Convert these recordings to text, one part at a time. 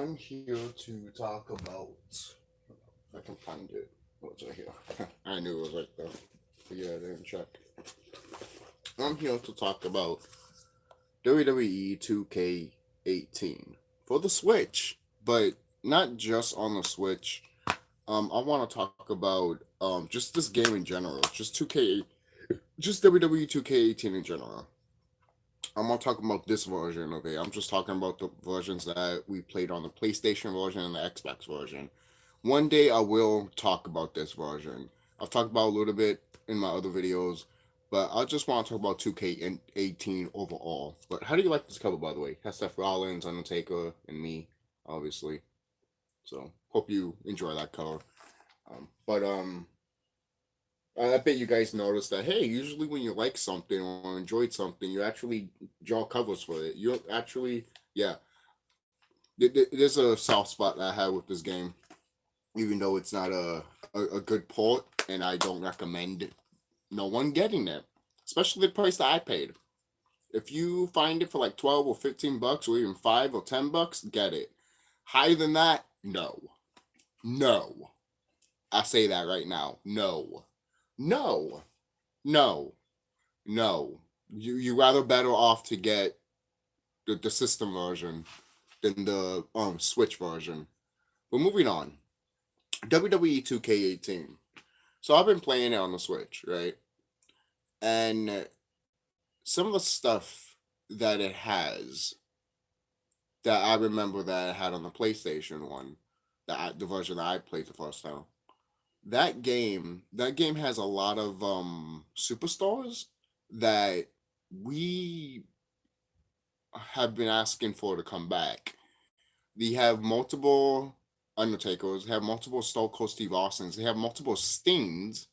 I'm here to talk about. If I can find it. What's right here? I knew it was right there. But yeah, I didn't check. I'm here to talk about WWE 2K18 for the Switch, but not just on the Switch. I want to talk about just this game in general, just 2K, just WWE 2K18 in general. I'm not talking about this version of it. I'm just talking about the versions that we played on the PlayStation version and the Xbox version. One day I will talk about this version. I've talked about a little bit in my other videos, but I just want to talk about 2K18 overall. But how do you like this cover, by the way? It has Seth Rollins, Undertaker, and me, obviously. So hope you enjoy that cover. But I bet you guys noticed that, hey, usually when you like something or enjoyed something, you actually draw covers for it. You actually, yeah. There's a soft spot that I had with this game, even though it's not a good port, and I don't recommend no one getting it, especially the price that I paid. If you find it for like 12 or 15 bucks, or even 5 or 10 bucks, get it. Higher than that, no. No. I say that right now. No. No, no, no. You rather better off to get the system version than the Switch version. But moving on, WWE 2K18. So I've been playing it on the Switch, right? And some of the stuff that it has that I remember that it had on the PlayStation one, the version that I played the first time. That game has a lot of superstars that we have been asking for to come back. They have multiple Undertakers, they have multiple Stone Cold Steve Austins, they have multiple Stings,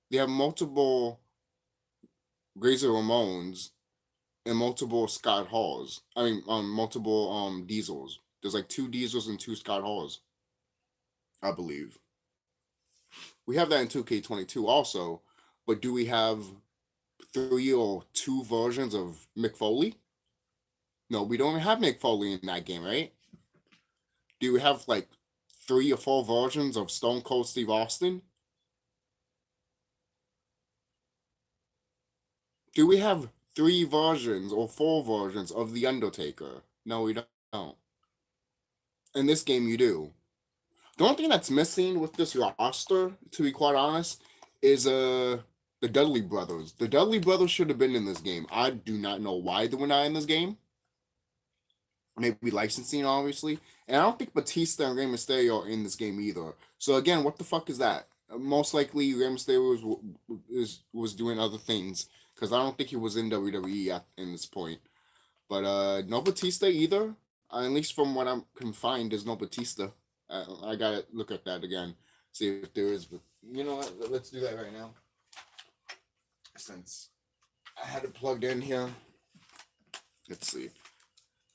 they have multiple Razor Ramones, and multiple Scott Halls. I mean, multiple Diesels. There's like 2 Diesels and 2 Scott Halls, I believe. We have that in 2K22 also, but do we have 3 or 2 versions of Mick Foley? No, we don't have Mick Foley in that game, right? Do we have like 3 or 4 versions of Stone Cold Steve Austin? Do we have 3 versions or 4 versions of The Undertaker? No, we don't. In this game, you do. The only thing that's missing with this roster, to be quite honest, is the Dudley brothers. The Dudley brothers should have been in this game. I do not know why they were not in this game. Maybe licensing, obviously. And I don't think Batista and Rey Mysterio are in this game either. So again, what the fuck is that? Most likely Rey Mysterio was doing other things, because I don't think he was in WWE in this point. But no Batista either. At least from what I can find, there's no Batista. I gotta look at that again, see if there is. But you know what? Let's do that right now. Since I had it plugged in here. Let's see.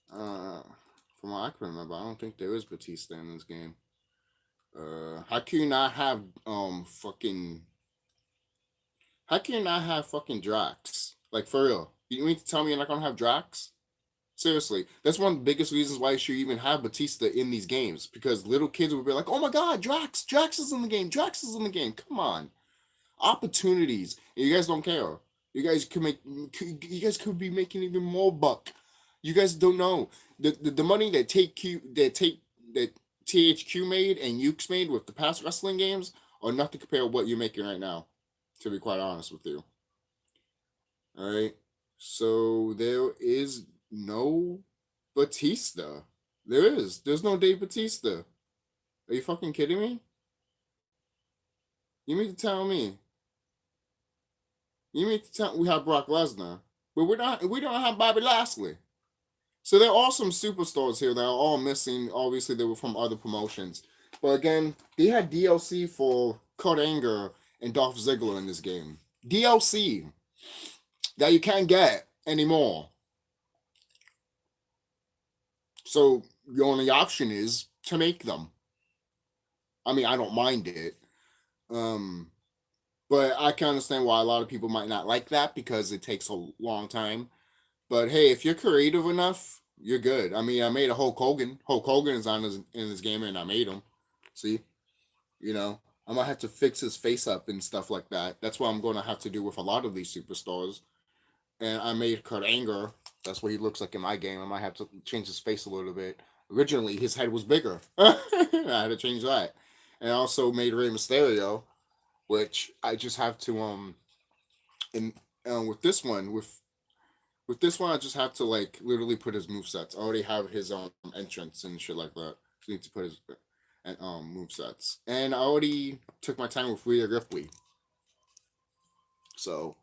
From what I can remember, I don't think there is Batista in this game. How can you not have fucking? How can you not have fucking Drax? Like, for real? You mean to tell me you're not gonna have Drax? Seriously, that's one of the biggest reasons why you should even have Batista in these games, because little kids would be like, "Oh my God, Drax is in the game. Drax is in the game. Come on, opportunities." And you guys don't care. You guys could be making even more buck. You guys don't know the money that THQ made and Ukes made with the past wrestling games are nothing compared to what you're making right now. To be quite honest with you. All right, so there is no Batista. There's no Dave Batista. Are you fucking kidding me? You mean to tell me? You mean to tell we have Brock Lesnar, but we don't have Bobby Lashley. So there are some superstars here that are all missing. Obviously, they were from other promotions. But again, they had DLC for Kurt Angle and Dolph Ziggler in this game. DLC that you can't get anymore. So the only option is to make them. I mean, I don't mind it. But I can understand why a lot of people might not like that, because it takes a long time. But hey, if you're creative enough, you're good. I mean, I made a Hulk Hogan. Hulk Hogan is on his, in this game, and I made him. See, you know, I'm gonna have to fix his face up and stuff like that. That's what I'm gonna have to do with a lot of these superstars. And I made Kurt Angle. That's what he looks like in my game. I might have to change his face a little bit. Originally, his head was bigger. I had to change that. And I also made Rey Mysterio, which I just have to and with this one with this one I just have to like literally put his movesets. I already have his entrance and shit like that. So I need to put his movesets. And I already took my time with Rhea Ripley. So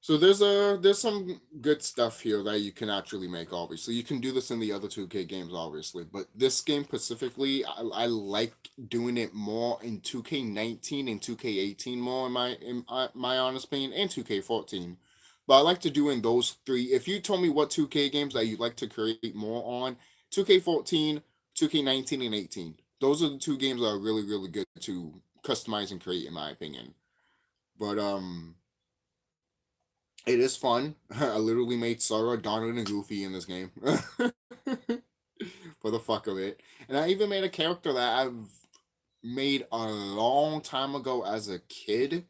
there's some good stuff here that you can actually make. Obviously, you can do this in the other 2K games, obviously, but this game specifically, I like doing it more in 2K19 and 2K18 more in my honest opinion, and 2K14. But I like to do in those three. If you told me what 2K games that you'd like to create more on, 2K14, 2K19, and 18. Those are the two games that are really good to customize and create, in my opinion. But it is fun. I literally made Sora, Donald, and Goofy in this game for the fuck of it. And I even made a character that I've made a long time ago as a kid.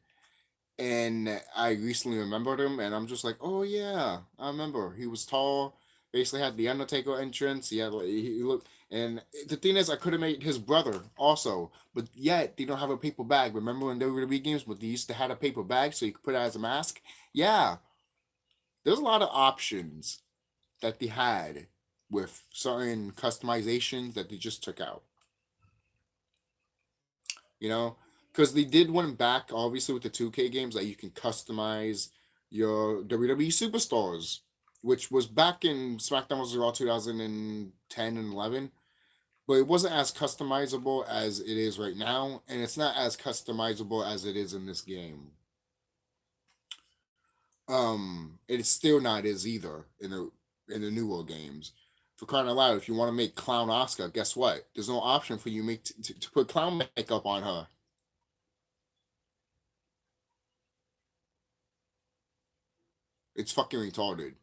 And I recently remembered him, and I'm just like, oh yeah, I remember. He was tall, basically had the Undertaker entrance. He had like, he looked, and the thing is, I could have made his brother also, but yet they don't have a paper bag. Remember in WWE games, but they used to have a paper bag so you could put it as a mask. Yeah, there's a lot of options that they had with certain customizations that they just took out. You know, because they did one back obviously with the 2K games that you can customize your WWE superstars, which was back in SmackDown vs. Raw 2010 and 11, but it wasn't as customizable as it is right now, and it's not as customizable as it is in this game. It's still not is either in the newer games. For crying out loud, if you want to make Clown Oscar, guess what? There's no option for you make to put clown makeup on her. It's fucking retarded.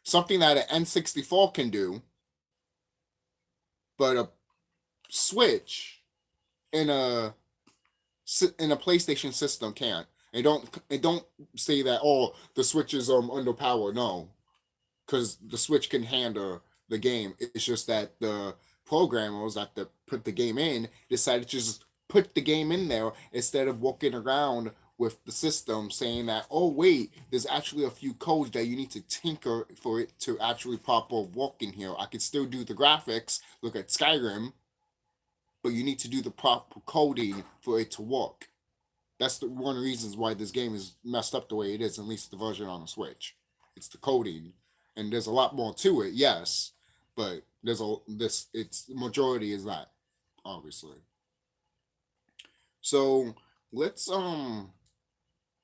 Something that an N64 can do, but a Switch in a PlayStation system can't. And don't say that, oh, the Switch is underpowered. No, because the Switch can handle the game. It's just that the programmers that put the game in decided to just put the game in there instead of walking around with the system saying that, oh wait, there's actually a few codes that you need to tinker for it to actually proper work in here. I can still do the graphics, look at Skyrim, but you need to do the proper coding for it to work. That's one of the reasons why this game is messed up the way it is, at least the version on the Switch. It's the coding, and there's a lot more to it, yes, but it's majority is that, obviously. So let's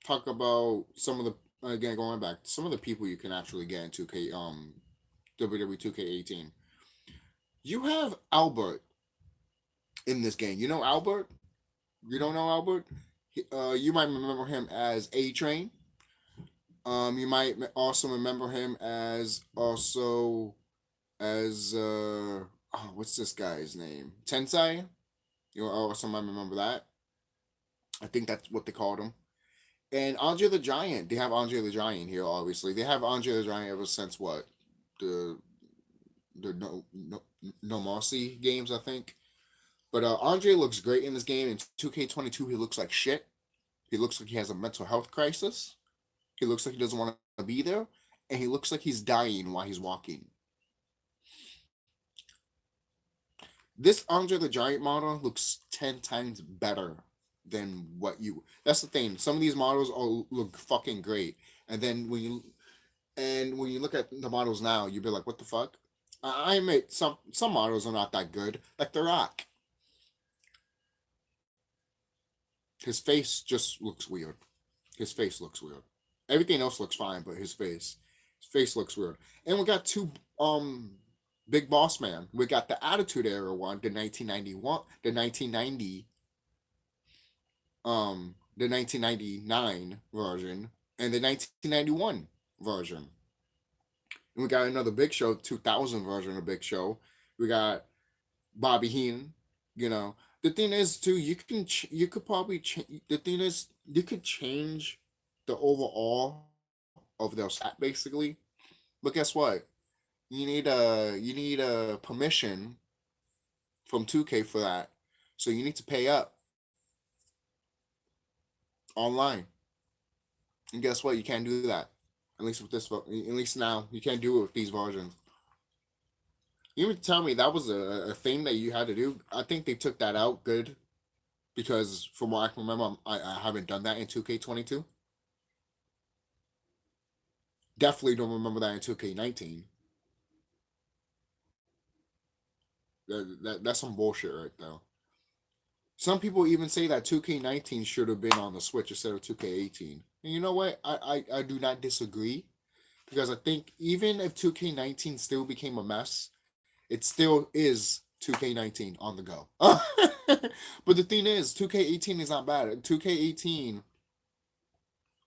talk about some of the, again, going back, some of the people you can actually get in 2K WWE 2K18. You have Albert in this game. You know Albert? You don't know Albert? You might remember him as A Train. You might also remember him as also as oh, what's this guy's name? Tensai. You also might remember that. I think that's what they called him. And Andre the Giant. They have Andre the Giant here. Obviously, they have Andre the Giant ever since what the No Mercy games, I think. But Andre looks great in this game. In 2K22, he looks like shit. He looks like he has a mental health crisis. He looks like he doesn't want to be there, and he looks like he's dying while he's walking. This Andre the Giant model looks 10 times better than what you. That's the thing. Some of these models look fucking great, and then when you look at the models now, you'll be like, "What the fuck?" I admit some models are not that good, like The Rock. His face just looks weird. His face looks weird. Everything else looks fine, but his face looks weird. And we got two Big Boss Man. We got the Attitude Era one, the 1991, the 1999 version, and the 1991 version. And we got another Big Show, 2000 version of Big Show. We got Bobby Heenan. You know, the thing is too, you could probably the thing is you could change the overall of their stat basically, but guess what? You need a permission from 2K for that, so you need to pay up online. And guess what? You can't do that. At least with this, at least now you can't do it with these versions. You mean to tell me that was a thing that you had to do? I think they took that out good because from what I can remember, I haven't done that in 2K22. Definitely don't remember that in 2K19. That's some bullshit right there. Some people even say that 2K19 should have been on the Switch instead of 2K18. And you know what? I do not disagree because I think even if 2K19 still became a mess, it still is 2K19 on the go. But the thing is, 2K18 is not bad. 2K18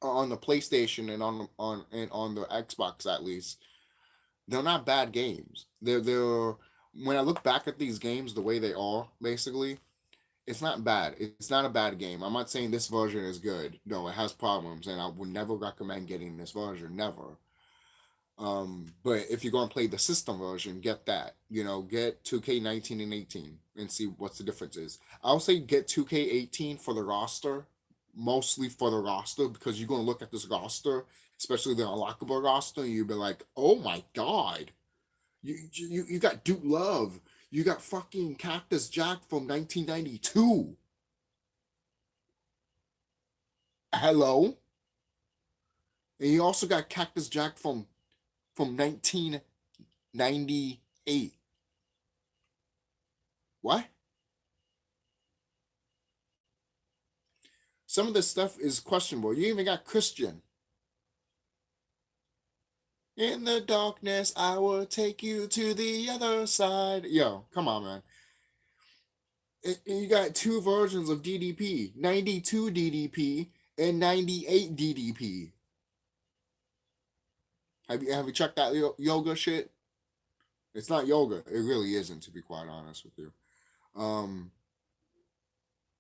on the PlayStation and on the Xbox at least, they're not bad games. They're when I look back at these games the way they are, basically, it's not bad. It's not a bad game. I'm not saying this version is good. No, it has problems, and I would never recommend getting this version. Never. But if you're gonna play the system version, get that. You know, get 2K19 and 18 and see what's the difference is. I'll say get 2K18 for the roster, mostly for the roster, because you're gonna look at this roster, especially the unlockable roster, and you'll be like, oh my god, you got Duke Love, you got fucking Cactus Jack from 1992. Hello, and you also got Cactus Jack from 1998. What? Some of this stuff is questionable. You even got Christian. In the darkness, I will take you to the other side. Yo, come on, man. You got two versions of DDP, 92 DDP and 98 DDP. Have you checked that yoga shit? It's not yoga. It really isn't, to be quite honest with you. Um,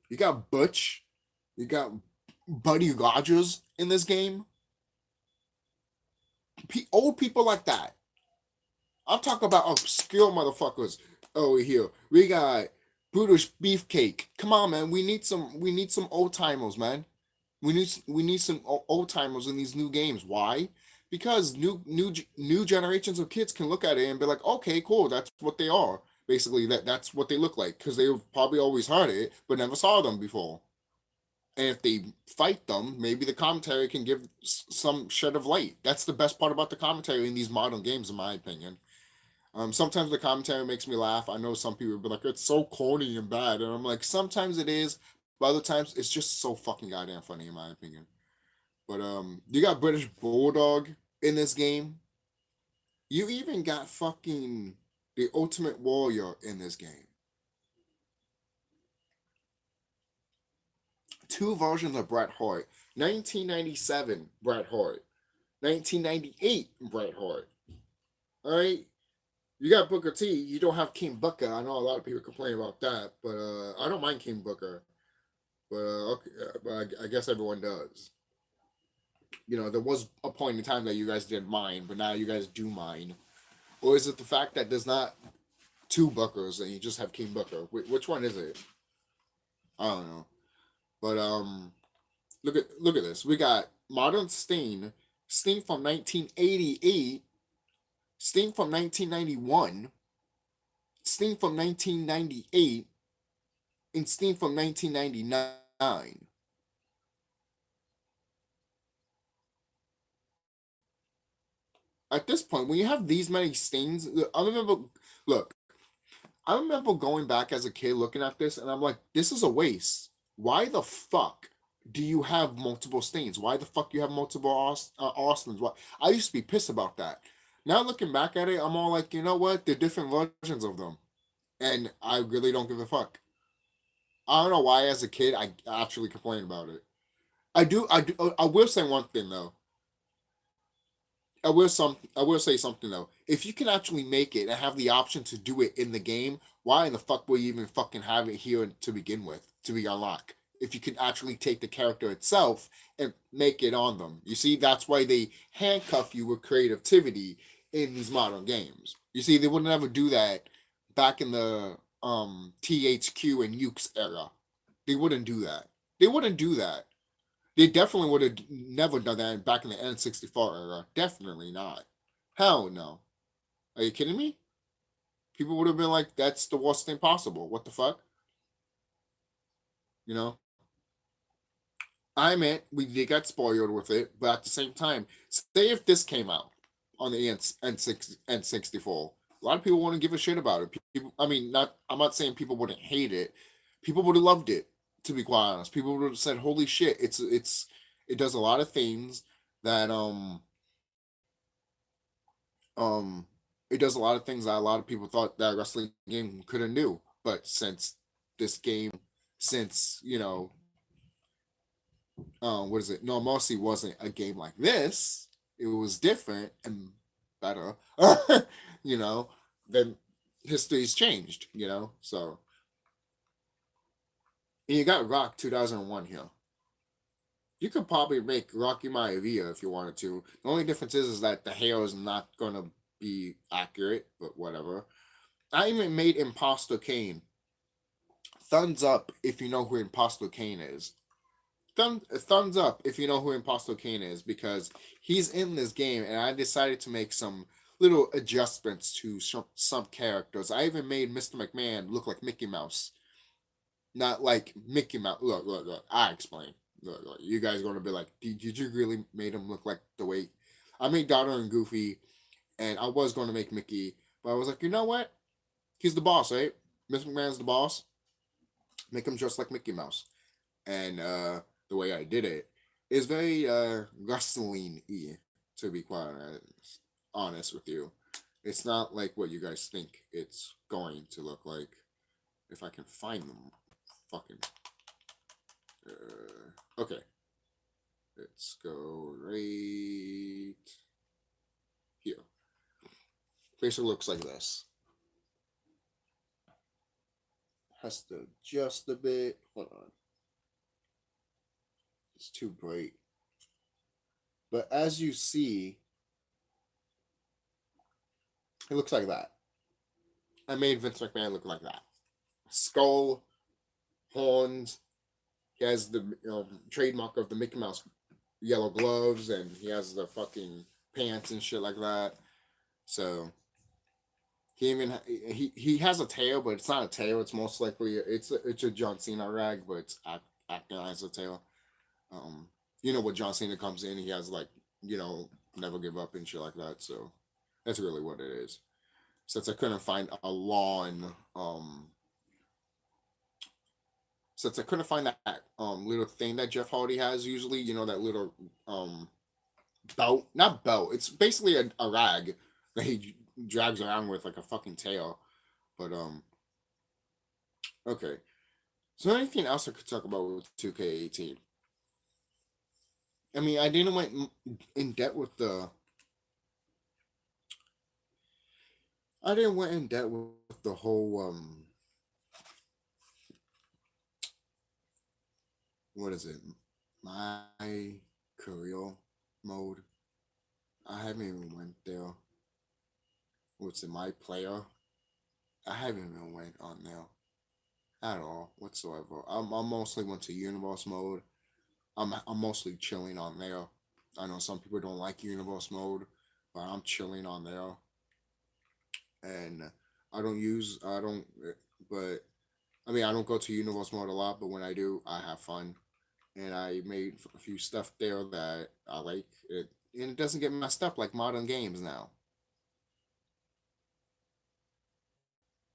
you got Butch, you got Buddy Rogers in this game. Old people like that. I'm talking about obscure motherfuckers over here. We got British Beefcake. Come on, man. We need some old timers, man. We need some old timers in these new games. Why? Because new generations of kids can look at it and be like, okay, cool, that's what they are. Basically, that's what they look like because they've probably always heard it but never saw them before. And if they fight them, maybe the commentary can give some shed of light. That's the best part about the commentary in these modern games, in my opinion. Sometimes the commentary makes me laugh. I know some people will be like, it's so corny and bad. And I'm like, sometimes it is, but other times it's just so fucking goddamn funny, in my opinion. But you got British Bulldog in this game. You even got fucking the Ultimate Warrior in this game. Two versions of Bret Hart. 1997 Bret Hart. 1998 Bret Hart. All right. You got Booker T. You don't have King Booker. I know a lot of people complain about that, but I don't mind King Booker. But okay, but I guess everyone does. You know, there was a point in time that you guys didn't mind, but now you guys do mind. Or is it the fact that there's not two Bookers and you just have King Booker? Which one is it? I don't know. But look at this. We got Modern Sting, Sting from 1988, Sting from 1991, Sting from 1998, and Sting from 1999. At this point, when you have these many Stings, look, I remember going back as a kid looking at this, and I'm like, this is a waste. Why the fuck do you have multiple Stings? Why the fuck you have multiple Austins? Why? I used to be pissed about that. Now looking back at it, I'm all like, you know what? They're different versions of them, and I really don't give a fuck. I don't know why, as a kid, I actually complained about it. I do. I will say one thing though. I will say something though. If you can actually make it and have the option to do it in the game, why in the fuck would you even fucking have it here to begin with to be unlocked? If you can actually take the character itself and make it on them. You see, that's why they handcuff you with creativity in these modern games. You see, they would never do that back in the THQ and Ukes era. They wouldn't do that. They wouldn't do that. They definitely would have never done that back in the N64 era. Definitely not. Hell no. Are you kidding me? People would have been like, that's the worst thing possible. What the fuck? You know? I meant we did get spoiled with it, but at the same time, say if this came out on the N64, a lot of people wouldn't give a shit about it. People, I mean, not. I'm not saying people wouldn't hate it. People would have loved it. To be quite honest, people would have said, "Holy shit! It does a lot of things that um it does a lot of things that a lot of people thought that a wrestling game couldn't do. But since this game, since what is it? No Mercy wasn't a game like this. It was different and better. you know, then history's changed. So and you got Rock 2001 here. You could probably make Rocky Maivia if you wanted to. The only difference is that the hair is not gonna be accurate, but whatever. I even made Imposter Kane. Thumbs up if you know who Imposter Kane is. Thumbs up if you know who Imposter Kane is, because he's in this game and I decided to make some little adjustments to some characters. I even made Mr. McMahon look like Mickey Mouse. Not like Mickey Mouse. Look. I explain. Look. You guys are going to be like, did you really made him look like the way? I made Donald and Goofy, and I was going to make Mickey, but I was like, you know what? He's the boss, right? Mr. McMahon's the boss. Make him just like Mickey Mouse. And the way I did it is very wrestling-y, to be quite honest with you. It's not like what you guys think it's going to look like. If I can find them. Fucking. Okay. Let's go right here. Basically looks like this. Has to adjust a bit. Hold on. It's too bright. But as you see, it looks like that. I made Vince McMahon look like that. Skull, horns. He has the trademark of the Mickey Mouse yellow gloves, and he has the fucking pants and shit like that. So he has a tail, but it's not a tail. It's most likely it's a John Cena rag, but it's acting as a tail. You know what, John Cena comes in, he has like never give up and shit like that. So that's really what it is. Since I couldn't find a lawn, since I couldn't find that little thing that Jeff Hardy has usually, that little belt, not belt. It's basically a rag that he drags around with like a fucking tail. But okay. So anything else I could talk about with 2K18? I mean, I didn't went in depth with the. I didn't went in depth with the whole what is it? My career mode. I haven't even went there. What's it? My player. I haven't even went on there at all whatsoever. I mostly went to universe mode. I'm mostly chilling on there. I know some people don't like universe mode, but I'm chilling on there. And I don't, but I mean, I don't go to universe mode a lot, but when I do, I have fun. And I made a few stuff there that I like. And it doesn't get messed up like modern games now.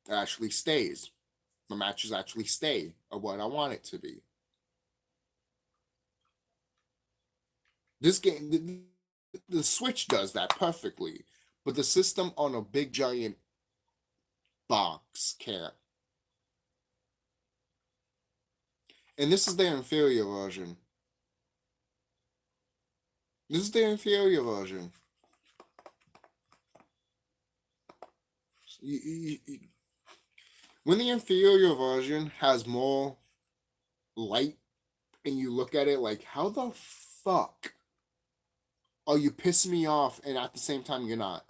It actually stays. The matches actually stay of what I want it to be. This game, the Switch does that perfectly, but the system on a big giant box can't. And this is the inferior version. This is the inferior version. When the inferior version has more light and you look at it like, how the fuck are you pissing me off and at the same time you're not?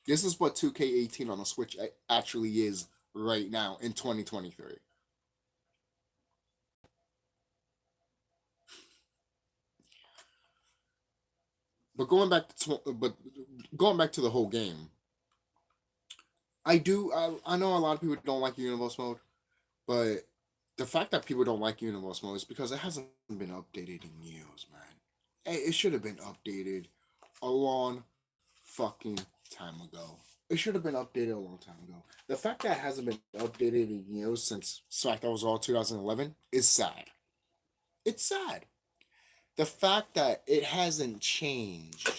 This is what 2K18 on the Switch actually is right now in 2023. But going back to the whole game, I know a lot of people don't like universe mode, but the fact that people don't like universe mode is because it hasn't been updated in years, man. It should have been updated a long fucking time ago. It should have been updated a long time ago. The fact that it hasn't been updated in years since SmackDown was all 2011 is sad. It's sad. The fact that it hasn't changed.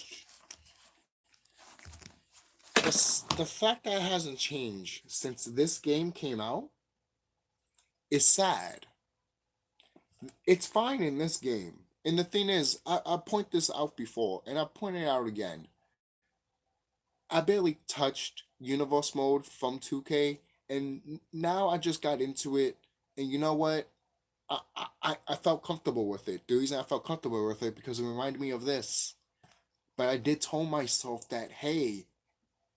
The fact that it hasn't changed since this game came out is sad. It's fine in this game. And the thing is, I point this out before, and I pointed it out again. I barely touched Universe Mode from 2K, and now I just got into it, and you know what? I felt comfortable with it. The reason I felt comfortable with it because it reminded me of this. But I did tell myself that, hey,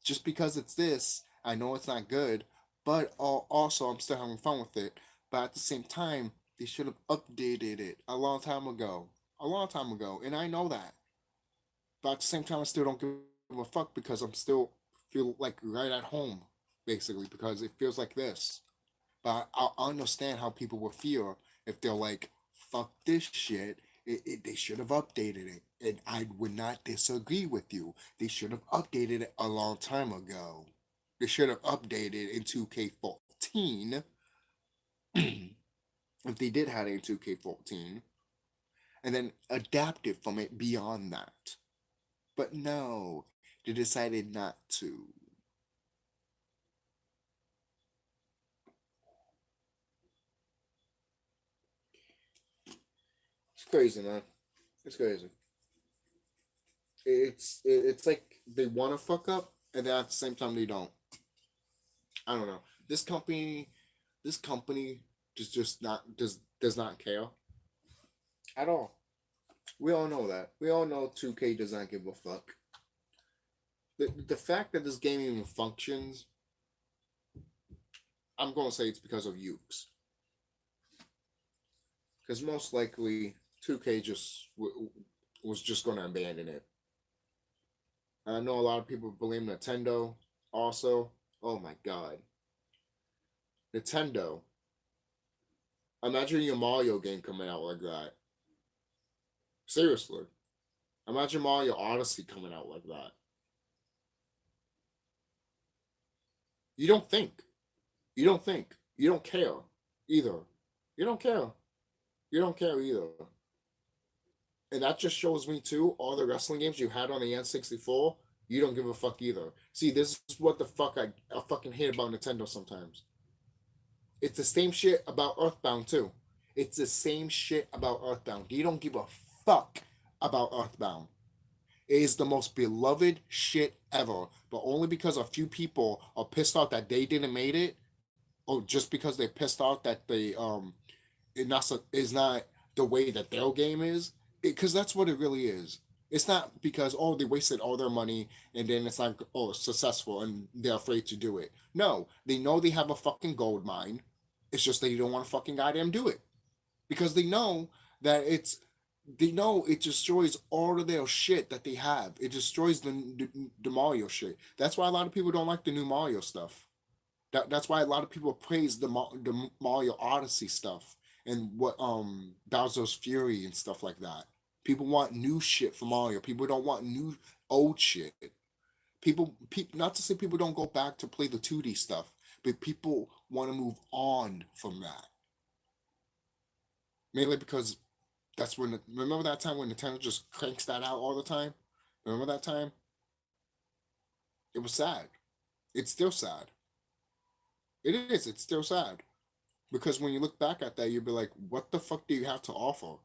just because it's this, I know it's not good, but also I'm still having fun with it. But at the same time, they should have updated it a long time ago. A long time ago, and I know that. But at the same time, I still don't give a fuck because I'm still feel like right at home, basically, because it feels like this. But I understand how people would feel if they're like, fuck this shit. They should have updated it. And I would not disagree with you. They should have updated it a long time ago. They should have updated in 2K14. If they did have it in 2K14. And then adapted from it beyond that. But no, they decided not to. It's crazy, man. It's crazy. It's like they want to fuck up, and then at the same time they don't. I don't know. This company just not does not care at all. We all know that. We all know 2K does not give a fuck. The fact that this game even functions, I'm gonna say it's because of Ukes. Because most likely 2K was just gonna abandon it. I know a lot of people blame Nintendo also. Oh my god. Nintendo. Imagine your Mario game coming out like that. Seriously. Imagine Mario Odyssey coming out like that. You don't think. You don't think. You don't care either. You don't care. You don't care either. And that just shows me too, all the wrestling games you had on the N64, you don't give a fuck either. See, this is what the fuck I fucking hate about Nintendo sometimes. It's the same shit about Earthbound too. It's the same shit about Earthbound. You don't give a fuck about Earthbound. It is the most beloved shit ever, but only because a few people are pissed off that they didn't make it, or just because they're pissed off that they is not the way that their game is, because that's what it really is. It's not because they wasted all their money and then it's like successful and they're afraid to do it. No, they know they have a fucking gold mine. It's just they don't want to fucking goddamn do it because they know that they know it destroys all of their shit that they have. It destroys the Mario shit. That's why a lot of people don't like the new Mario stuff. That's why a lot of people praise the Mario Odyssey stuff and what Bowser's Fury and stuff like that. People want new shit from Mario. People don't want new old shit. People not to say people don't go back to play the 2D stuff, but people want to move on from that. Mainly because that's when remember that time when Nintendo just cranks that out all the time? Remember that time? It was sad. It's still sad. It is. It's still sad. Because when you look back at that, you'll be like, what the fuck do you have to offer?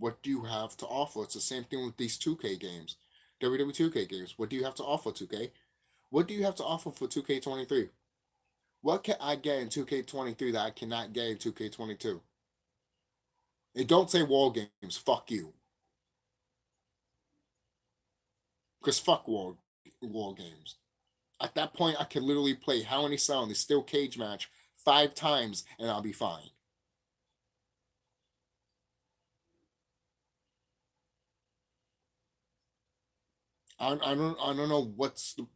What do you have to offer? It's the same thing with these 2K games. WWE 2K games. What do you have to offer, 2K? What do you have to offer for 2K23? What can I get in 2K23 that I cannot get in 2K22? And don't say war games. Fuck you. Because fuck war games. At that point, I can literally play Hell in a Cell in the steel cage match 5 times and I'll be fine. I don't know what's the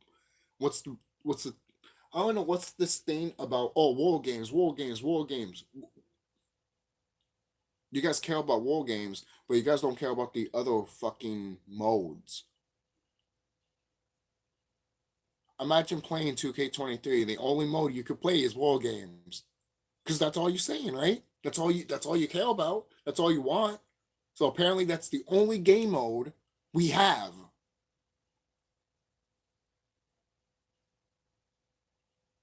I don't know what's this thing about, oh, war games, war games, war games. You guys care about war games, but you guys don't care about the other fucking modes. Imagine playing 2K23. The only mode you could play is war games. Because that's all you're saying, right? That's all you care about. That's all you want. So apparently that's the only game mode we have.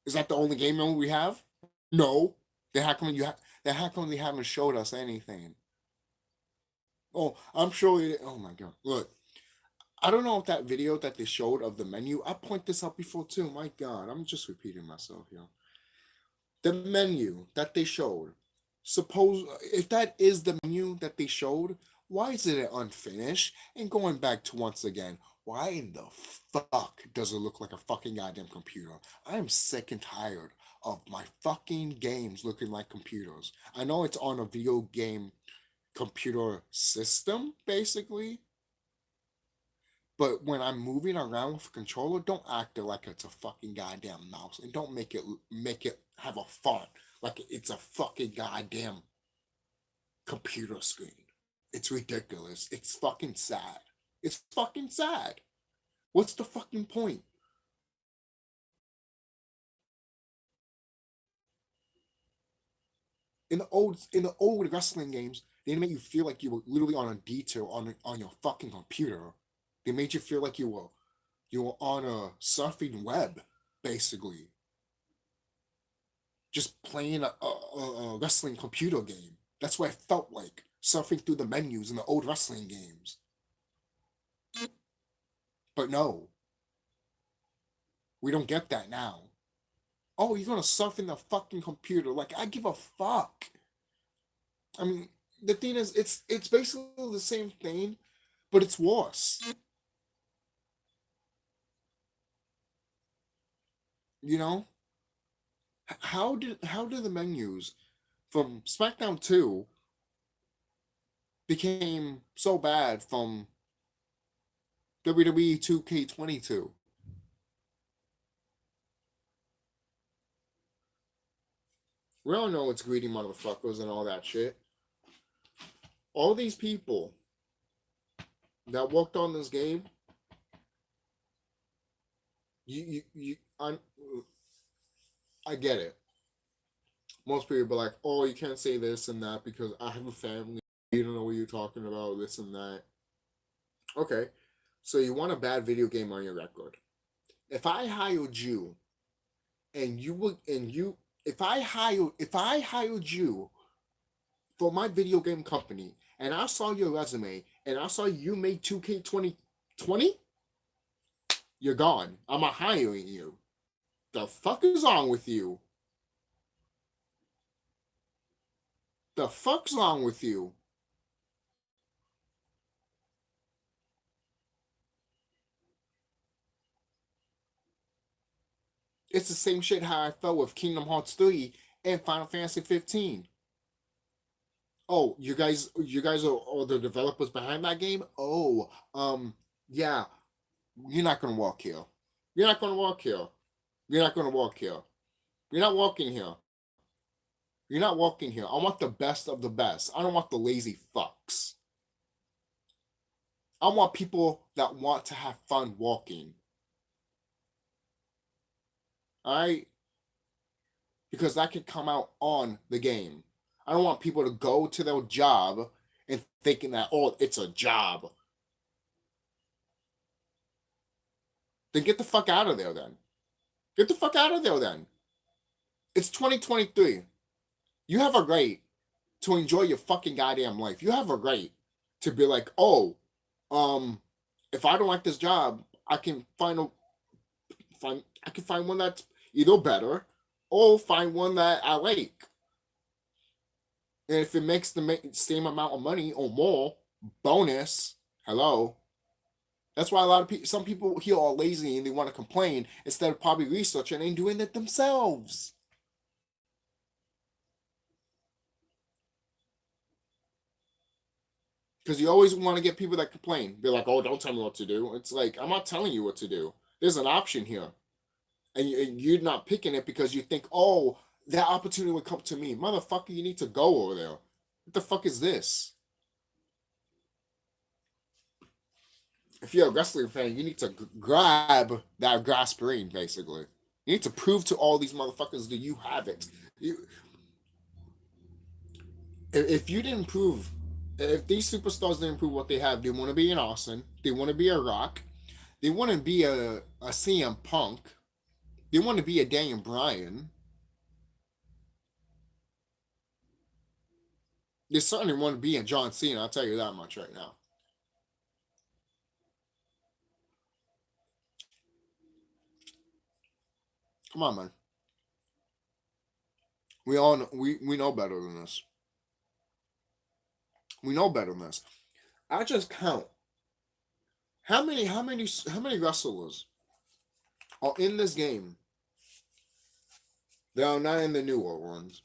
Is that the only game mode we have? No. Then how come they haven't showed us anything? Oh, I'm sure it, oh my god. Look. I don't know if that video that they showed of the menu, I point this out before too. My god, I'm just repeating myself here. The menu that they showed, suppose if that is the menu that they showed, why is it unfinished? And going back to once again, why in the fuck does it look like a fucking goddamn computer? I am sick and tired of my fucking games looking like computers. I know it's on a video game computer system, basically. But when I'm moving around with a controller, don't act it like it's a fucking goddamn mouse, and don't make it have a font like it's a fucking goddamn computer screen. It's ridiculous. It's fucking sad. It's fucking sad. What's the fucking point? In the old wrestling games, they made you feel like you were literally on a detail on your fucking computer. They made you feel like you were on a surfing web, basically. Just playing a wrestling computer game. That's what it felt like, surfing through the menus in the old wrestling games. But no, we don't get that now. Oh, you're gonna surf in the fucking computer. Like, I give a fuck. I mean, the thing is, it's basically the same thing, but it's worse. You know? How did the menus from SmackDown 2 became so bad from WWE 2K22? We all know it's greedy motherfuckers and all that shit. All these people that worked on this game, I get it. Most people be like, oh, you can't say this and that because I have a family. You don't know what you're talking about, this and that. Okay, so you want a bad video game on your record. If I hired you and you would and you if I hired you for my video game company and I saw your resume and I saw you made 2K2020, you're gone. I'm not hiring you. The fuck is wrong with you? The fuck's wrong with you? It's the same shit how I felt with Kingdom Hearts 3 and Final Fantasy 15. Oh, you guys are the developers behind that game? Oh, yeah, you're not gonna walk here. You're not gonna walk here. You're not gonna walk here. You're not walking here. You're not walking here. I want the best of the best. I don't want the lazy fucks. I want people that want to have fun walking. Alright? Because that can come out on the game. I don't want people to go to their job and thinking that, oh, it's a job. Then get the fuck out of there then. Get the fuck out of there then. It's 2023. You have a right to enjoy your fucking goddamn life. You have a right to be like, oh, If I don't like this job, I can find one that's either better or find one that I like. And if it makes the same amount of money or more, bonus, hello. That's why a lot of people, some people here are lazy and they want to complain instead of probably researching and doing it themselves. Because you always want to get people that complain. Be like, oh, don't tell me what to do. It's like, I'm not telling you what to do. There's an option here. And you're not picking it because you think, oh, that opportunity would come to me. Motherfucker, you need to go over there. What the fuck is this? If you're a wrestling fan, you need to grab that grasping, basically. You need to prove to all these motherfuckers that you have it. If you didn't prove, if these superstars didn't prove what they have, they want to be an Austin, they want to be a Rock, they want to be a CM Punk, they want to be a Daniel Bryan. They certainly want to be a John Cena, I'll tell you that much right now. Come on, man. We all know, we know better than this. We know better than this. I just count how many wrestlers are in this game that are not in the newer ones.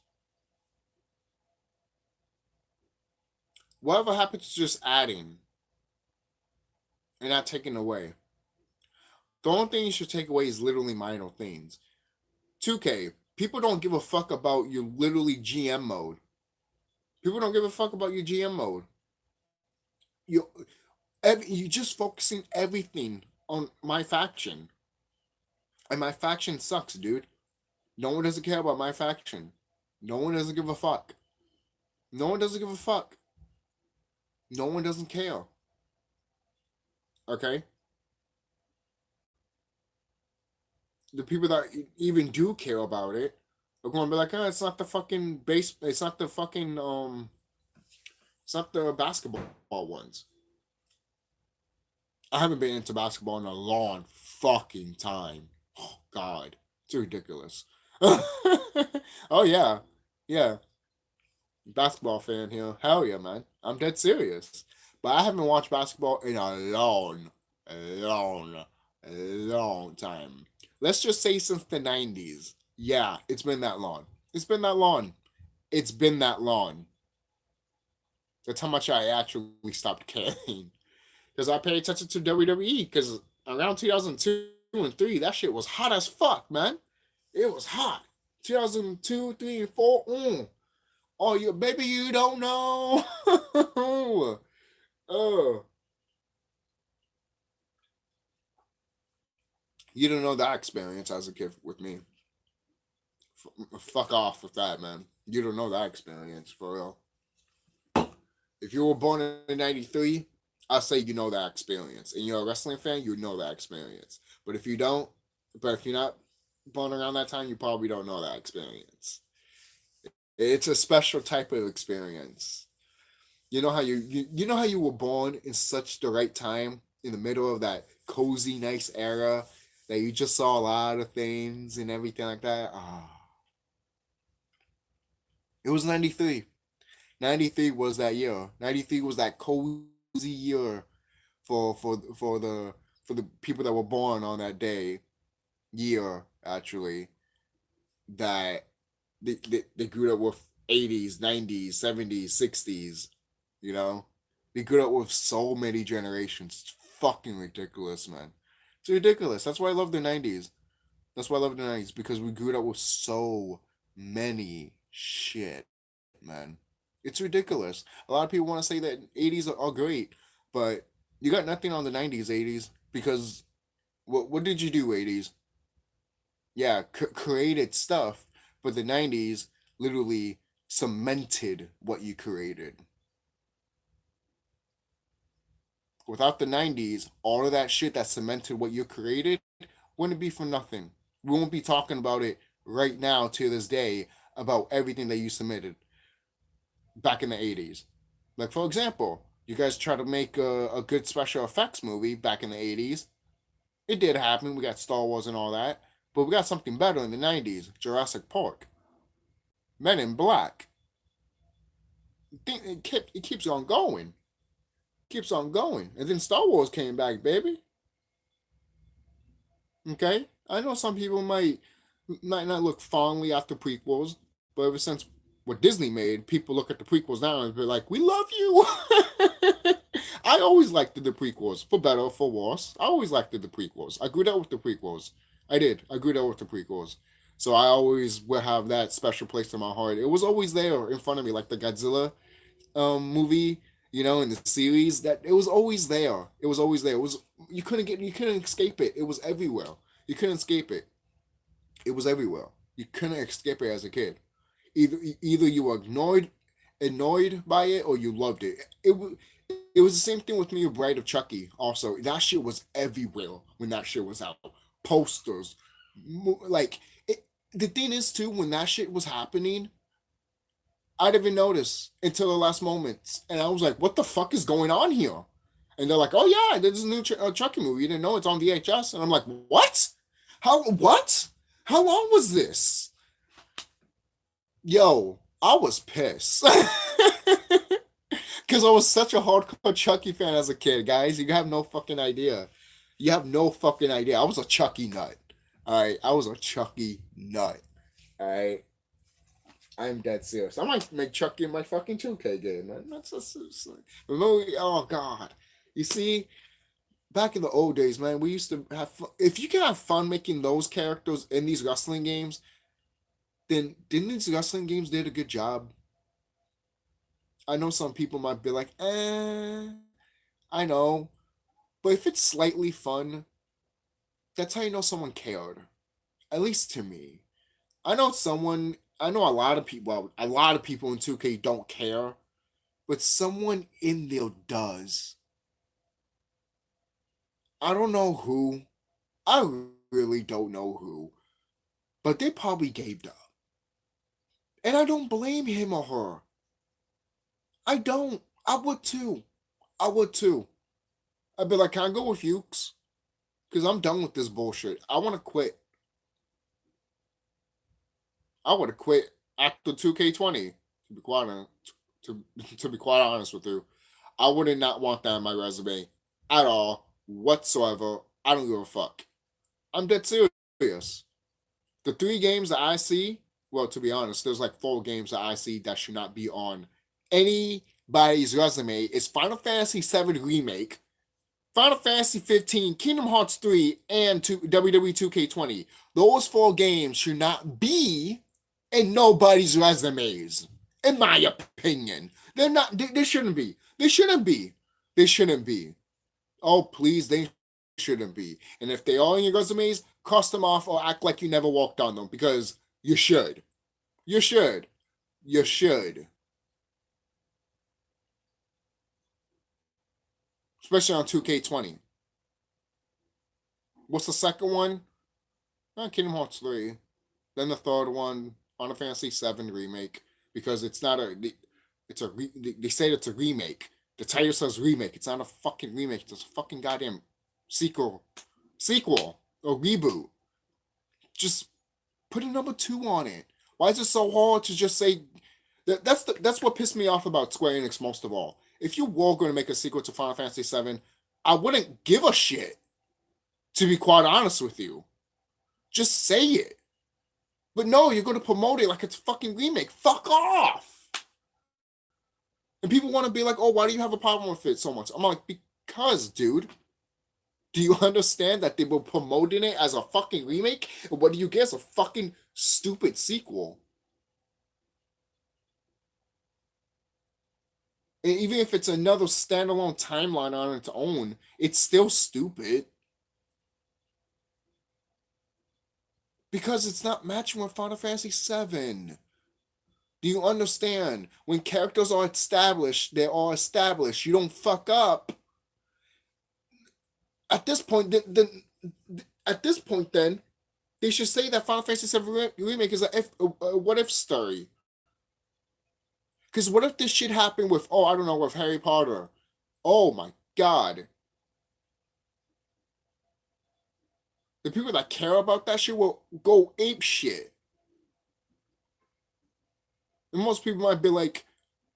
Whatever happens to just adding and not taking away. The only thing you should take away is literally minor things. 2K, people don't give a fuck about your literally GM mode. People don't give a fuck about your GM mode. You just focusing everything on my faction. And my faction sucks, dude. No one doesn't care about my faction. No one doesn't give a fuck. No one doesn't give a fuck. No one doesn't care. Okay? The people that even do care about it are going to be like, oh, it's not the fucking base, it's not the fucking, it's not the basketball ones. I haven't been into basketball in a long fucking time. Oh, God. It's ridiculous. Oh, yeah. Yeah. Basketball fan here. Hell yeah, man. I'm dead serious. But I haven't watched basketball in a long, long time. Let's just say since the 90s. Yeah, it's been that long. It's been that long. It's been that long. That's how much I actually stopped caring. Because I paid attention to WWE. Because around 2002 and 3, that shit was hot as fuck, man. It was hot. 2002, 3, and 4. Oh, you baby, you don't know. Oh, you don't know that experience as a kid with me. Fuck off with that, man. You don't know that experience for real. If you were born in '93, I say you know that experience, and you're a wrestling fan, you know that experience. But if you don't, but if you're not born around that time, you probably don't know that experience. It's a special type of experience. You know how you know how you were born in such the right time in the middle of that cozy, nice era that you just saw a lot of things and everything like that. It was 93. 93 was that year. 93 was that cozy year for the people that were born on that day year actually that they grew up with 80s, 90s, 70s, 60s, you know? They grew up with so many generations. It's fucking ridiculous, man. It's ridiculous. That's why I love the 90s. That's why I love the 90s because we grew up with so many shit, man. It's ridiculous. A lot of people want to say that 80s are great, but you got nothing on the 90s, 80s because what did you do, 80s? Yeah, created stuff, but the 90s literally cemented what you created. Without the 90s, all of that shit that cemented what you created wouldn't be for nothing. We won't be talking about it right now to this day about everything that you submitted back in the 80s. Like, for example, You guys try to make a good special effects movie back in the 80s. It did happen. We got Star Wars and all that. But we got something better in the 90s. Jurassic Park. Men in Black. It keeps on going. Keeps on going. And then Star Wars came back, baby. Okay? I know some people might not look fondly after prequels, but ever since what Disney made, people look at the prequels now and be like, "We love you." I always liked the prequels, for better or for worse. I always liked the prequels. I grew up with the prequels. I did. I grew up with the prequels. So I always will have that special place in my heart. It was always there in front of me, like the Godzilla movie, in the series. That it was always there. It was always there. It was you couldn't escape it. It was everywhere. You couldn't escape it. It was everywhere. You couldn't escape it as a kid. Either you were annoyed by it, or you loved it. It was the same thing with me with Bride of Chucky. Also, that shit was everywhere when that shit was out. Posters, like it, the thing is too, when that shit was happening, I didn't even notice until the last moments, and I was like, "What the fuck is going on here?" And they're like, "Oh yeah, there's a new Chucky movie. You didn't know it's on VHS?" And I'm like, "What? How? What? How long was this?" Yo, I was pissed. Because I was such a hardcore Chucky fan as a kid, guys. You have no fucking idea. You have no fucking idea. I was a Chucky nut. Alright, I was a Chucky nut. Alright, I'm dead serious. I might make Chucky in my fucking 2K game, man. Remember, oh god. You see, back in the old days, man, we used to have fun. If you can have fun making those characters in these wrestling games, then didn't these wrestling games did a good job? I know some people might be like, I know. But if it's slightly fun, that's how you know someone cared. At least to me. I know a lot of people in 2K don't care, but someone in there does. I don't know who. I really don't know who. But they probably gave up. And I don't blame him or her. I don't. I would too. I would too. I'd be like, can I go with Ukes? Because I'm done with this bullshit. I want to quit. I would have quit after 2K20. To be quite honest, to be quite honest with you, I would not want that on my resume at all whatsoever. I don't give a fuck. I'm dead serious. The 3 games that I see, well, to be honest, there's like 4 games that I see that should not be on anybody's resume. It's Final Fantasy VII Remake, Final Fantasy 15, Kingdom Hearts 3, and WWE 2K20. Those 4 games should not be in nobody's resumes, in my opinion. They're not. They shouldn't be. They shouldn't be. They shouldn't be. Oh, please, they shouldn't be. And if they are in your resumes, cross them off or act like you never walked on them, because you should. You should. You should. Especially on 2K20. What's the second one? Kingdom Hearts 3. Then the third one, Final Fantasy 7 Remake. Because it's not a. They say it's a remake. The title says remake. It's not a fucking remake. It's a fucking goddamn sequel. Sequel. Or reboot. Just put a number 2 on it. Why is it so hard to just say. That's what pissed me off about Square Enix most of all. If you were going to make a sequel to Final Fantasy VII, I wouldn't give a shit. To be quite honest with you. Just say it. But no, you're going to promote it like it's a fucking remake. Fuck off. And people want to be like, oh, why do you have a problem with it so much? I'm like, because, dude. Do you understand that they were promoting it as a fucking remake? And what do you get? A fucking stupid sequel. And even if it's another standalone timeline on its own, it's still stupid. Because it's not matching with Final Fantasy VII. Do you understand? When characters are established, they are established. You don't fuck up. At this point, then, they should say that Final Fantasy VII Remake is a what if story. Because what if this shit happened with, I don't know, with Harry Potter? Oh my god. The people that care about that shit will go ape shit. And most people might be like,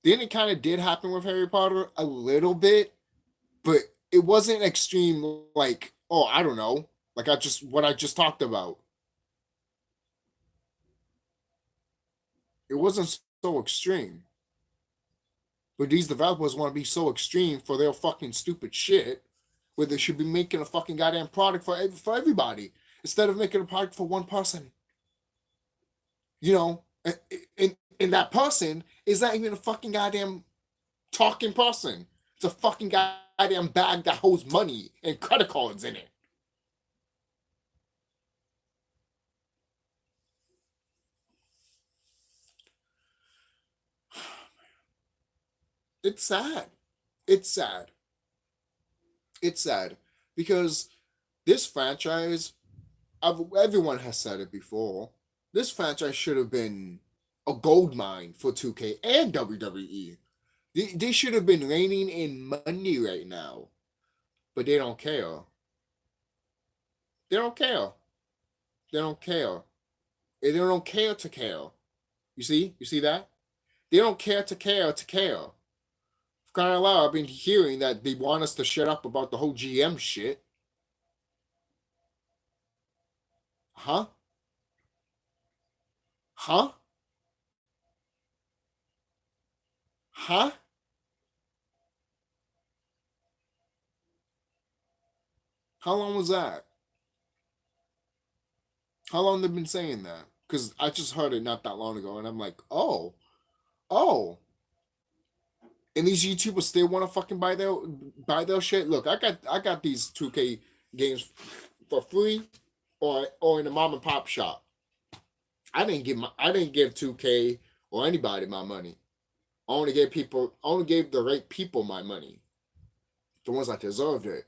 then it kind of did happen with Harry Potter a little bit, but it wasn't extreme like, oh, I don't know. Like what I just talked about. It wasn't so extreme. But these developers want to be so extreme for their fucking stupid shit, where they should be making a fucking goddamn product for everybody instead of making a product for one person. You know, and that person is not even a fucking goddamn talking person. It's a fucking goddamn bag that holds money and credit cards in it. It's sad. It's sad. It's sad because this franchise, everyone has said it before, this franchise should have been a gold mine for 2K and WWE. They should have been reigning in money right now, but they don't care. They don't care. They don't care. They don't care to care. You see? You see that? They don't care to care to care. For crying out loud, I've been hearing that they want us to shut up about the whole GM shit. Huh? Huh? Huh? How long was that? How long they've been saying that? Because I just heard it not that long ago, and I'm like, oh. And these YouTubers still want to fucking buy their shit. Look, I got these 2K games for free, or in a mom and pop shop. I didn't give 2K or anybody my money. I only gave the right people my money, the ones that deserved it,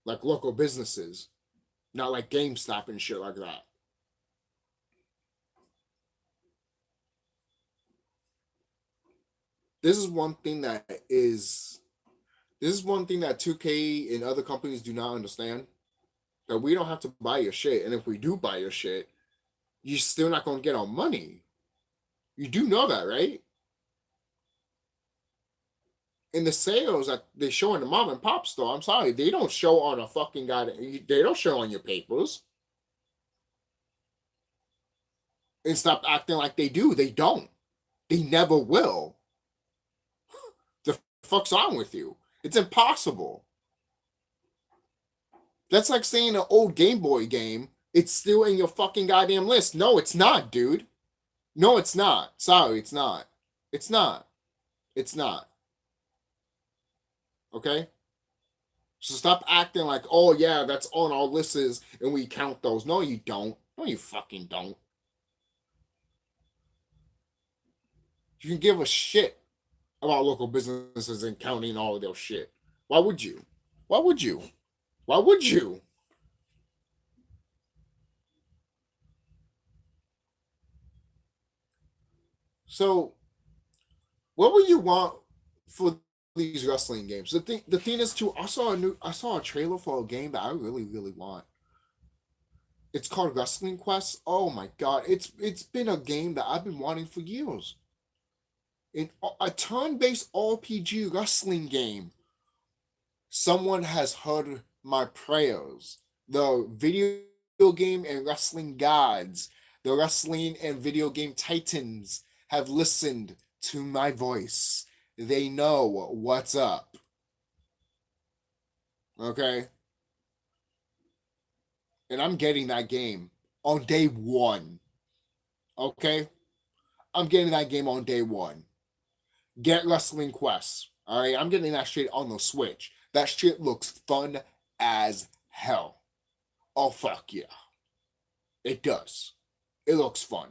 like local businesses, not like GameStop and shit like that. This is one thing that is this is one thing that 2K and other companies do not understand. That we don't have to buy your shit, and if we do buy your shit, you're still not gonna get our money. You do know that, right? And the sales that they show in the mom and pop store, I'm sorry, they don't show on a fucking guy. They don't show on your papers. And stop acting like they do. They don't. They never will. The fuck's wrong with you? It's impossible. That's like saying an old Game Boy game, it's still in your fucking goddamn list. No, it's not, dude. No, it's not. Sorry, it's not. It's not. It's not. Okay? So stop acting like, oh yeah, that's on our lists and we count those. No, you don't. No, you fucking don't. You can give a shit about local businesses and counting all of their shit. Why would you? Why would you? Why would you? So, what would you want for these wrestling games? The thing is too. I saw a trailer for a game that I really want. It's called Wrestling Quest. Oh my god, it's been a game that I've been wanting for years. In a turn-based RPG wrestling game. Someone has heard my prayers. The video game and wrestling gods, the wrestling and video game titans have listened to my voice. They know what's up. Okay? And I'm getting that game on day one. Okay? I'm getting that game on day one. Get Wrestling Quest. All right? I'm getting that shit on the Switch. That shit looks fun as hell. Oh fuck yeah. It does. It looks fun.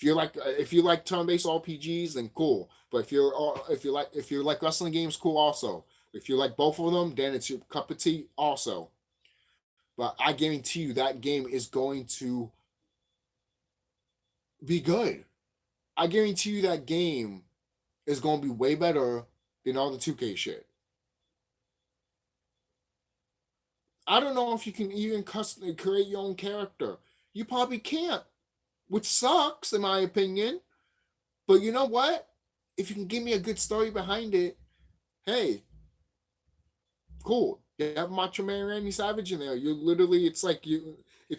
If you like turn-based RPGs, then cool. But if you like wrestling games, cool also. If you like both of them, then it's your cup of tea also. But I guarantee you that game is going to be good. I guarantee you that game is going to be way better than all the 2K shit. I don't know if you can even custom create your own character. You probably can't, which sucks in my opinion. But you know what? If you can give me a good story behind it, hey, cool. You have Macho Man Randy Savage in there. You literally, it's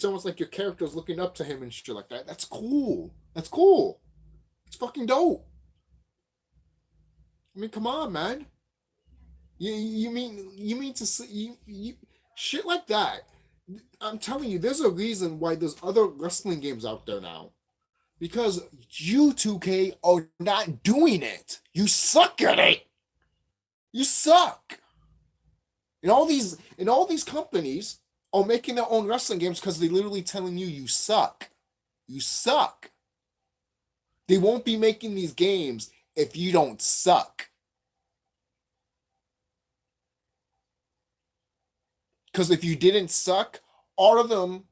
almost like your character's looking up to him and shit like that. That's cool. That's cool. It's fucking dope. I mean, come on, man. You mean to say you shit like that? I'm telling you, there's a reason why there's other wrestling games out there now. Because you 2K are not doing it. You suck at it. You suck. And all these companies are making their own wrestling games because they're literally telling you you suck. You suck. They won't be making these games if you don't suck. Because if you didn't suck, all of them,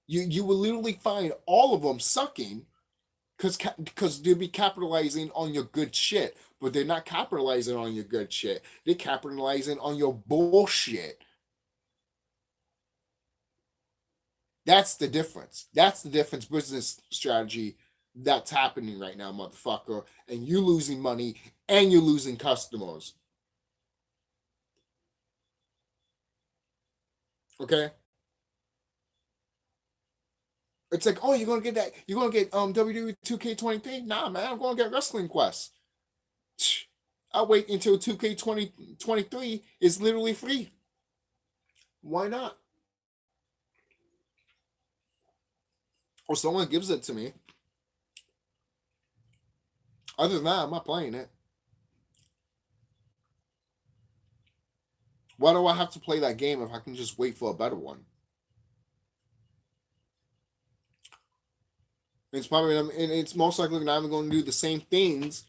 you will literally find all of them sucking because they'll be capitalizing on your good shit. But they're not capitalizing on your good shit. They're capitalizing on your bullshit. That's the difference. That's the difference business strategy that's happening right now, motherfucker. And you losing money and you're losing customers. Okay? It's like, oh, you're gonna get that. You're gonna get WWE 2K23? Nah, man, I'm gonna get Wrestling Quest. I'll wait until 2K23 is literally free. Why not? Or someone gives it to me. Other than that, I'm not playing it. Why do I have to play that game if I can just wait for a better one? It's probably, and it's most likely not even going to do the same things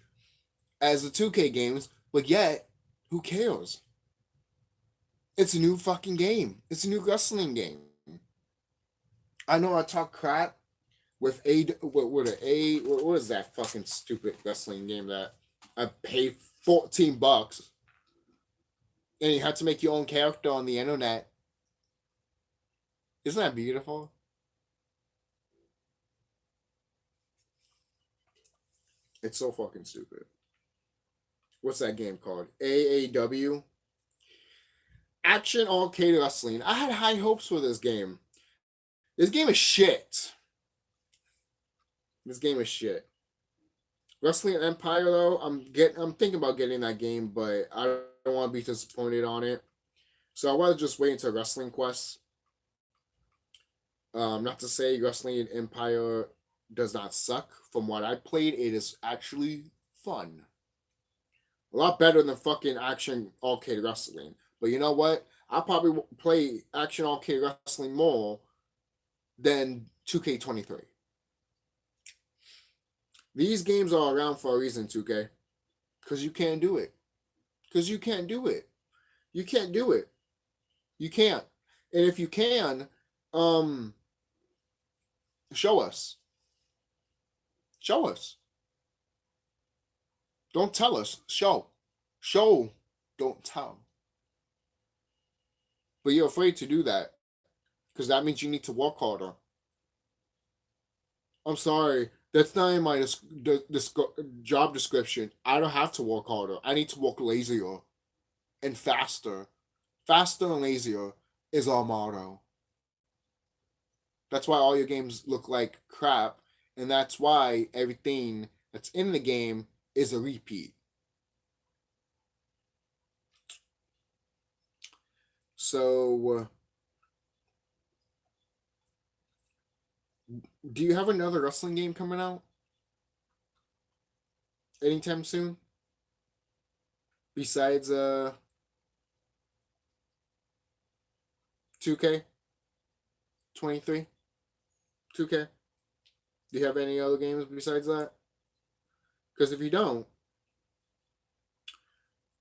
as the 2K games, but yet, who cares? It's a new fucking game. It's a new wrestling game. I know I talk crap with what is that fucking stupid wrestling game that I paid $14 and you had to make your own character on the internet. Isn't that beautiful? It's so fucking stupid. What's that game called? AAW? Action Arcade Wrestling. I had high hopes for this game. This game is shit. This game is shit. Wrestling Empire though, I'm thinking about getting that game, but I don't want to be disappointed on it. So I'd rather just wait until Wrestling Quest. Not to say Wrestling Empire does not suck. From what I played, it is actually fun. A lot better than fucking Action Arcade Wrestling. But you know what? I'll probably play Action Arcade Wrestling more than 2K23. These games are around for a reason, 2K. Because you can't do it. Because you can't do it. You can't do it. You can't. And if you can, show us. Show us. Don't tell us. Show. Show. Don't tell. But you're afraid to do that. Because that means you need to work harder. I'm sorry. That's not in my job description. I don't have to work harder. I need to work lazier and faster. Faster and lazier is our motto. That's why all your games look like crap. And that's why everything that's in the game is a repeat. So, do you have another wrestling game coming out anytime soon? Besides 2K? 23? 2K? Do you have any other games besides that? Because if you don't,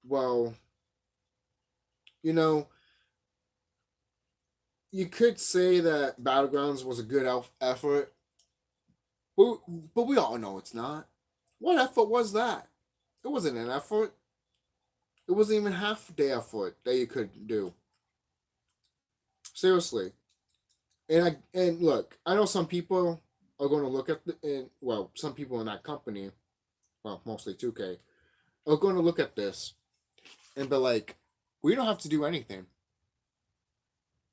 well, you know, you could say that Battlegrounds was a good effort, but we all know it's not. What effort was that? It wasn't an effort. It wasn't even half the effort that you could do. Seriously. And look, I know some people are going to look at some people in that company, well, mostly 2K, are going to look at this and be like, we don't have to do anything.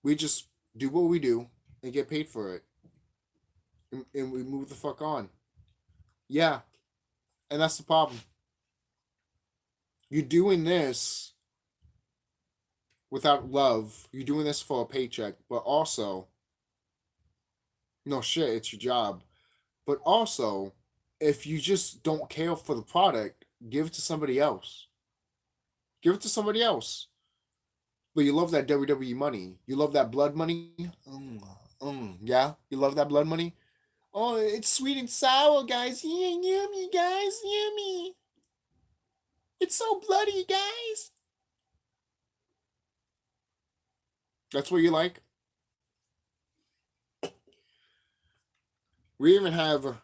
We just do what we do and get paid for it. And we move the fuck on. Yeah. And that's the problem. You're doing this without love. You're doing this for a paycheck, but also, no shit, it's your job. But also, if you just don't care for the product, give it to somebody else. Give it to somebody else. But you love that WWE money. You love that blood money. Yeah, you love that blood money. Oh, it's sweet and sour, guys. Yeah, yummy, guys, yummy. It's so bloody, guys. That's what you like? We even have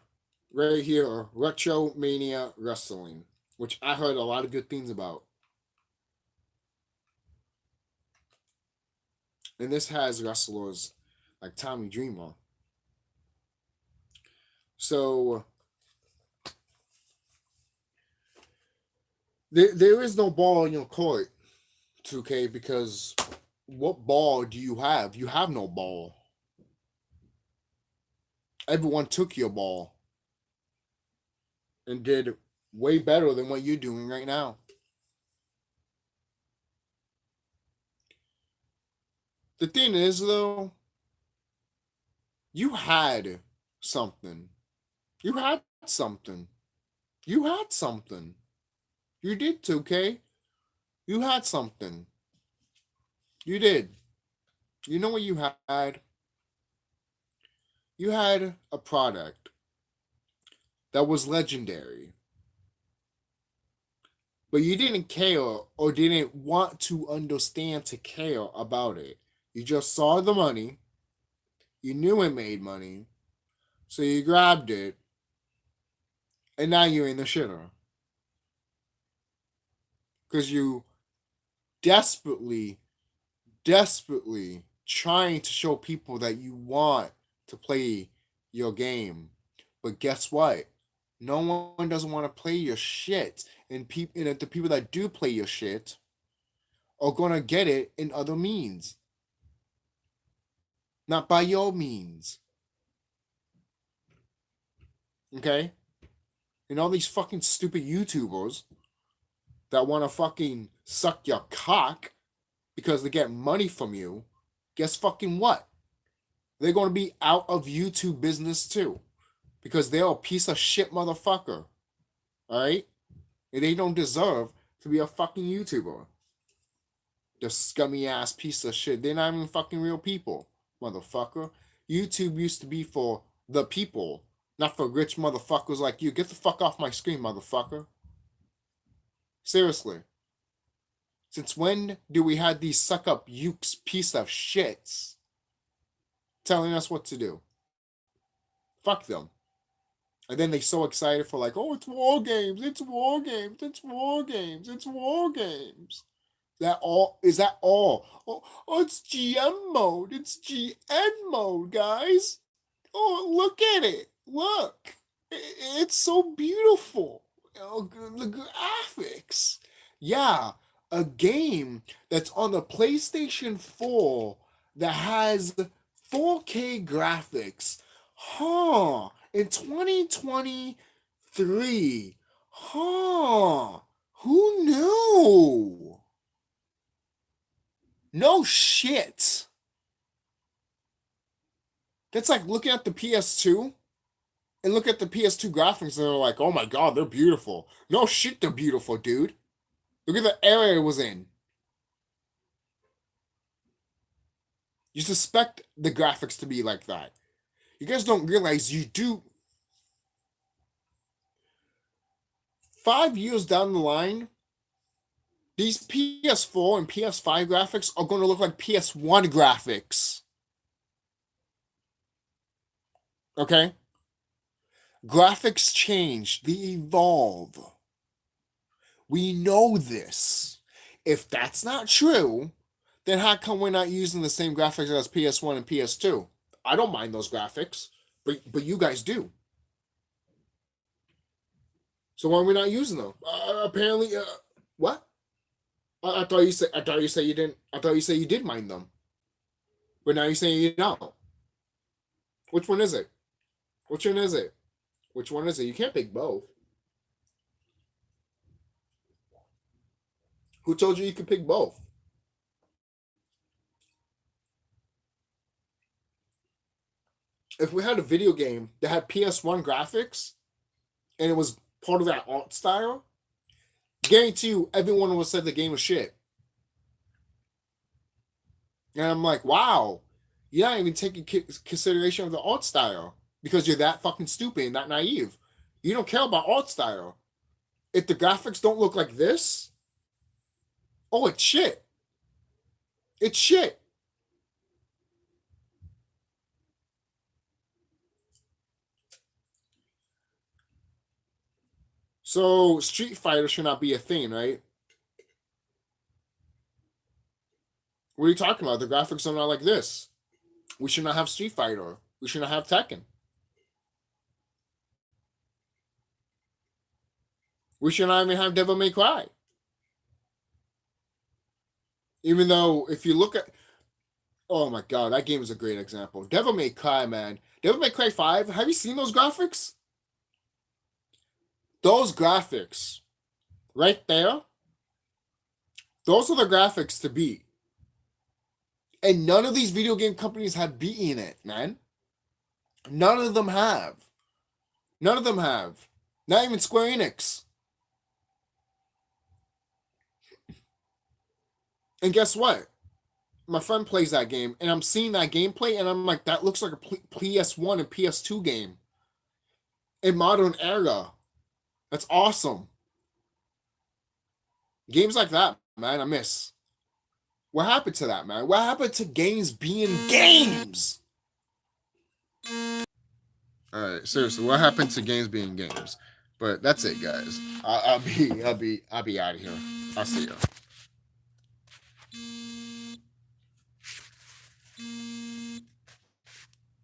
right here Retro Mania Wrestling, which I heard a lot of good things about. And this has wrestlers like Tommy Dreamer. So there is no ball in your court, 2K, because what ball do you have? You have no ball. Everyone took your ball and did way better than what you're doing right now. The thing is, though, you had something. You had something. You had something. You did, 2K. You had something. You did. You know what you had? You had a product that was legendary. But you didn't care or didn't want to understand to care about it. You just saw the money. You knew it made money. So you grabbed it. And now you're in the shitter. Because you desperately trying to show people that you want to play your game. But guess what? No one doesn't want to play your shit. And the people that do play your shit are going to get it in other means. Not by your means. Okay? And all these fucking stupid YouTubers that want to fucking suck your cock because they get money from you, guess fucking what? They're going to be out of YouTube business too. Because they're a piece of shit motherfucker. Alright? And they don't deserve to be a fucking YouTuber. The scummy ass piece of shit. They're not even fucking real people, motherfucker. YouTube used to be for the people, not for rich motherfuckers like you. Get the fuck off my screen, motherfucker. Seriously. Since when do we have these suck up ukes piece of shits telling us what to do? Fuck them. And then they're so excited for like, oh, it's war games, it's war games, it's war games, it's war games. That all? Is that all? Oh, it's GM mode. It's GN mode, guys. Oh, look at it. Look. It's so beautiful. Oh, the graphics. Yeah, a game that's on the PlayStation 4 that has 4K graphics. Huh. In 2023. Huh. Who knew? No shit. That's like looking at the PS2 and look at the PS2 graphics and they're like, oh my god, they're beautiful. No shit, they're beautiful, dude. Look at the area it was in. You suspect the graphics to be like that. You guys don't realize you do. 5 years down the line, these PS4 and PS5 graphics are going to look like PS1 graphics. Okay? Graphics change, they evolve. We know this. If that's not true, then how come we're not using the same graphics as PS1 and PS2? I don't mind those graphics, but you guys do. So why are we not using them? Apparently, what? I thought you said you didn't. I thought you said you did mind them, but now you're saying you don't. Which one is it? Which one is it? Which one is it? You can't pick both. Who told you could pick both? If we had a video game that had PS1 graphics and it was part of that art style, guarantee you everyone would have said the game was shit. And I'm like, wow, you're not even taking consideration of the art style because you're that fucking stupid and that naive. You don't care about art style. If the graphics don't look like this, oh, it's shit. It's shit. So Street Fighter should not be a thing, right? What are you talking about? The graphics are not like this. We should not have Street Fighter. We should not have Tekken. We should not even have Devil May Cry. Even though, if you look at, oh my god, that game is a great example. Devil May Cry, man. Devil May Cry 5, have you seen those graphics? Those graphics, right there, those are the graphics to beat. And none of these video game companies have beaten it, man. None of them have. None of them have. Not even Square Enix. And guess what? My friend plays that game, and I'm seeing that gameplay, and I'm like, that looks like a PS1 and PS2 game. In modern era. That's awesome. Games like that, man, I miss. What happened to that, man? What happened to games being games? All right, seriously, what happened to games being games? But that's it, guys. I'll be out of here. I'll see you.